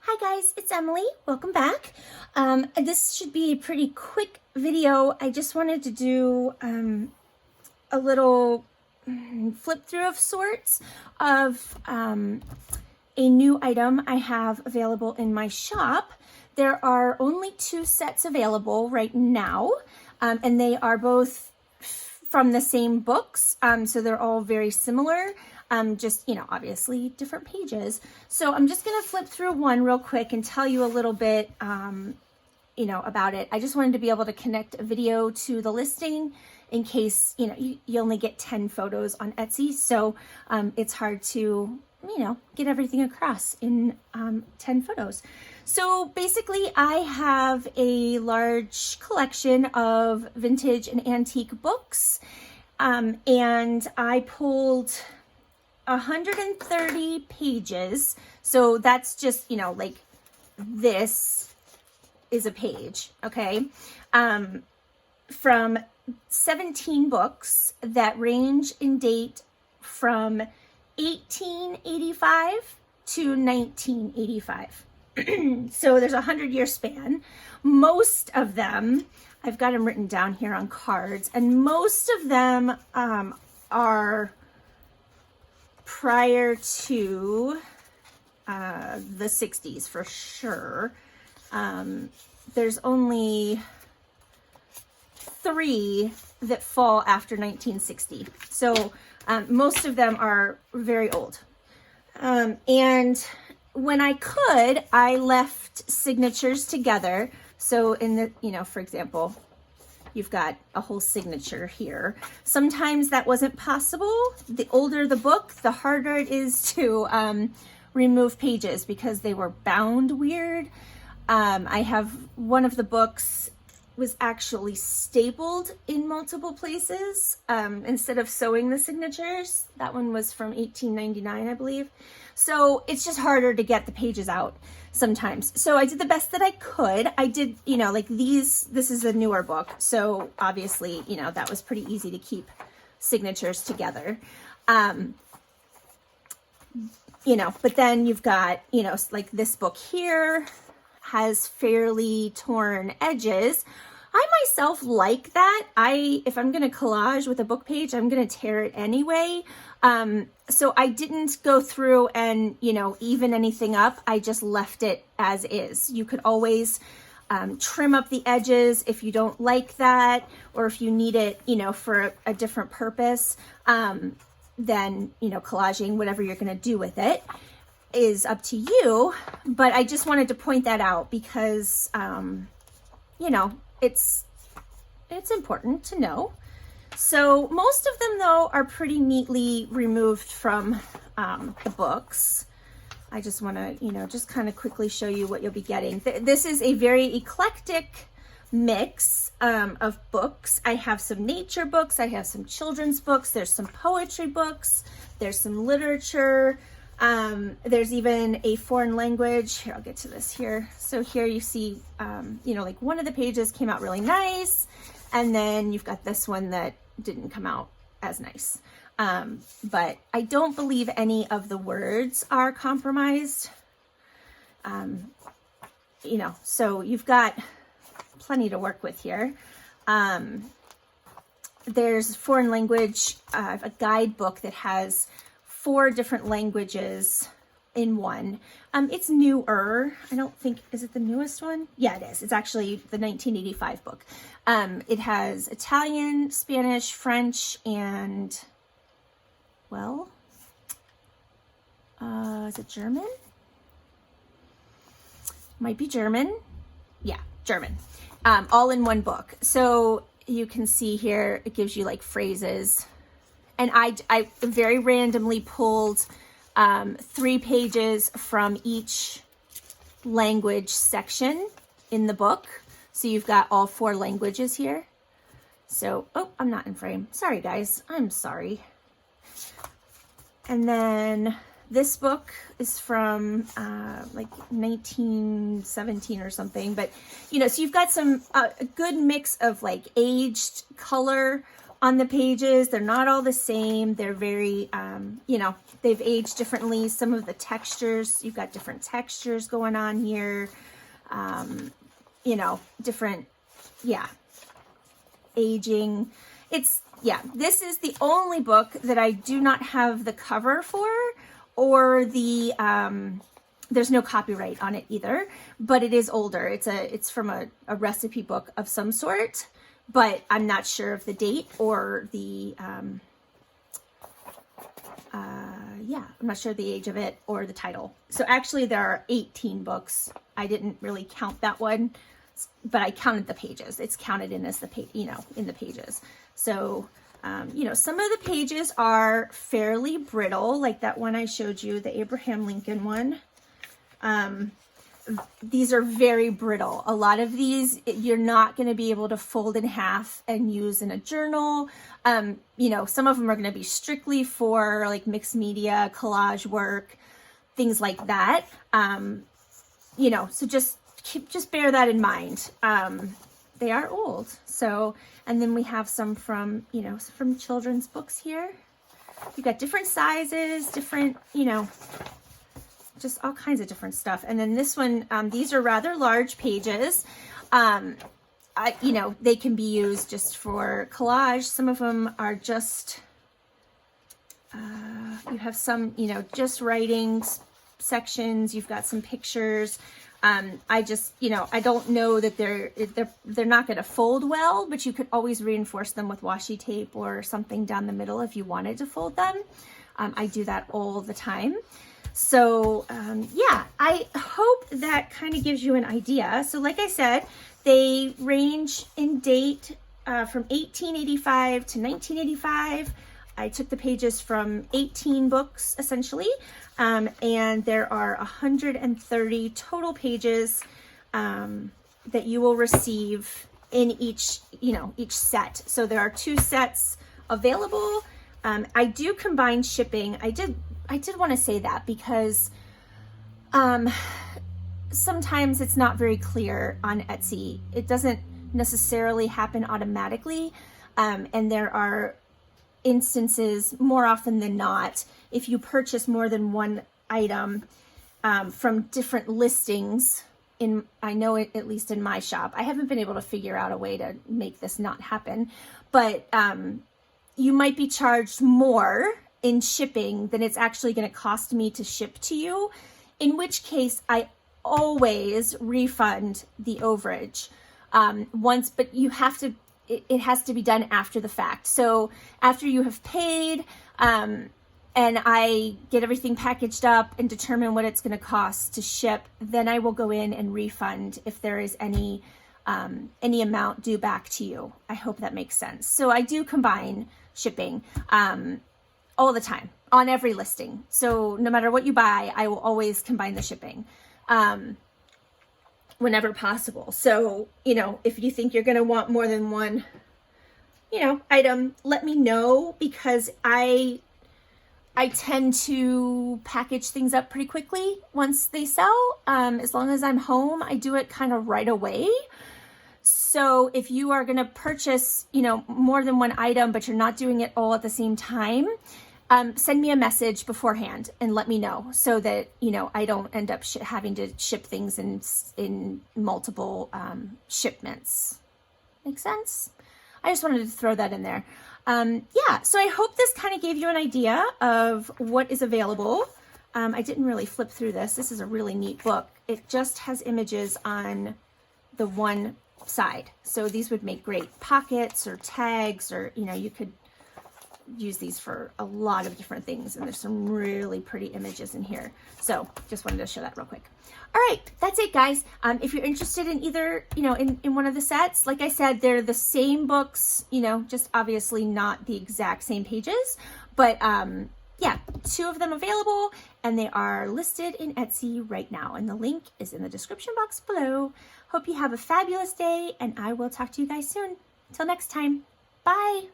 Hi guys, it's Emily. Welcome back. This should be a pretty quick video. I just wanted to do a little flip through of sorts of a new item I have available in my shop. There are only 2 sets available right now, and they are both from the same books, so they're all very similar. Just, obviously different pages. So I'm just going to flip through one real quick and tell you a little bit, about it. I just wanted to be able to connect a video to the listing in case, you only get 10 photos on Etsy. So it's hard to, get everything across in 10 photos. So basically I have a large collection of vintage and antique books. And I pulled 130 pages. So that's just, like this is a page, okay? From 17 books that range in date from 1885 to 1985. So there's a 100-year span. Most of them, I've got them written down here on cards, and most of them are prior to the 60s for sure. There's only 3 that fall after 1960. So most of them are very old. And when I could, I left signatures together. So in the, for example, you've got a whole signature here. Sometimes that wasn't possible. The older the book, the harder it is to remove pages because they were bound weird. I have one of the books was actually stapled in multiple places instead of sewing the signatures. That one was from 1899, I believe. So it's just harder to get the pages out sometimes. So I did the best that I could. I did, like this is a newer book. So obviously, that was pretty easy to keep signatures together. But then you've got, like this book here has fairly torn edges. I myself like that. If I'm going to collage with a book page, I'm going to tear it anyway. So I didn't go through and, even anything up. I just left it as is. You could always trim up the edges if you don't like that, or if you need it, for a different purpose. Then, collaging, whatever you're going to do with it is up to you. But I just wanted to point that out because, it's important to know. So most of them, though, are pretty neatly removed from the books. I just want to, just kind of quickly show you what you'll be getting. This is a very eclectic mix of books. I have some nature books. I have some children's books. There's some poetry books. There's some literature. There's even a foreign language. Here, I'll get to this here. So here you see, like one of the pages came out really nice. And then you've got this one that didn't come out as nice. But I don't believe any of the words are compromised. So you've got plenty to work with here. There's foreign language, a guidebook that has 4 different languages in one. It's newer. I don't think, is it the newest one? Yeah, it is. It's actually the 1985 book. It has Italian, Spanish, French, and, is it German? Might be German. Yeah, German. All in one book. So you can see here, it gives you like phrases. And I very randomly pulled 3 pages from each language section in the book. So you've got all 4 languages here. So, I'm not in frame. Sorry, guys. I'm sorry. And then this book is from like 1917 or something. But, so you've got some a good mix of like aged color on the pages. They're not all the same. They're very, you know, they've aged differently. Some of the textures, you've got different textures going on here. You know, different, yeah, aging. It's, yeah, this is the only book that I do not have the cover for, or the, there's no copyright on it either, but it is older. It's from a recipe book of some sort, but I'm not sure of the date or the, yeah, I'm not sure the age of it or the title. So actually there are 18 books. I didn't really count that one, but I counted the pages. It's counted in as the page, you know, in the pages. So, you know, some of the pages are fairly brittle, like that one I showed you, the Abraham Lincoln one. These are very brittle. A lot of these, you're not going to be able to fold in half and use in a journal. You know, some of them are going to be strictly for like mixed media, collage work, things like that. You know, so just bear that in mind. They are old. So, and then we have some from, you know, from children's books here. You've got different sizes, different, you know, just all kinds of different stuff. And then this one, these are rather large pages. You know, they can be used just for collage. Some of them are just, you have some, you know, just writing sections. You've got some pictures. I just, you know, I don't know that they're not going to fold well, but you could always reinforce them with washi tape or something down the middle if you wanted to fold them. I do that all the time. So, yeah, I hope that kind of gives you an idea. So like I said, they range in date from 1885 to 1985. I took the pages from 18 books, essentially, and there are 130 total pages that you will receive in each, you know, each set. So there are 2 sets available. I do combine shipping. I did want to say that because sometimes it's not very clear on Etsy. It doesn't necessarily happen automatically, and there are instances, more often than not, if you purchase more than one item from different listings, I know it, at least in my shop. I haven't been able to figure out a way to make this not happen, but you might be charged more in shipping than it's actually going to cost me to ship to you, in which case I always refund the overage once, but you have to, it has to be done after the fact. So after you have paid and I get everything packaged up and determine what it's going to cost to ship, then I will go in and refund if there is any amount due back to you. I hope that makes sense. So I do combine shipping all the time on every listing. So no matter what you buy, I will always combine the shipping whenever possible. So, you know, if you think you're going to want more than one, you know, item, let me know, because I tend to package things up pretty quickly once they sell. As long as I'm home, I do it kind of right away. So if you are going to purchase, you know, more than one item, but you're not doing it all at the same time, send me a message beforehand and let me know, so that, you know, I don't end up having to ship things in multiple shipments. Make sense? I just wanted to throw that in there. Yeah, so I hope this kind of gave you an idea of what is available. I didn't really flip through this. This is a really neat book. It just has images on the one side. So these would make great pockets or tags, or, you know, you could use these for a lot of different things, and there's some really pretty images in here. So just wanted to show that real quick. All right, that's it, guys. If you're interested in either, you know, in one of the sets, like I said, they're the same books, you know, just obviously not the exact same pages, but yeah, 2 of them available, and they are listed in Etsy right now, and the link is in the description box below. Hope you have a fabulous day, and I will talk to you guys soon. Until next time, bye.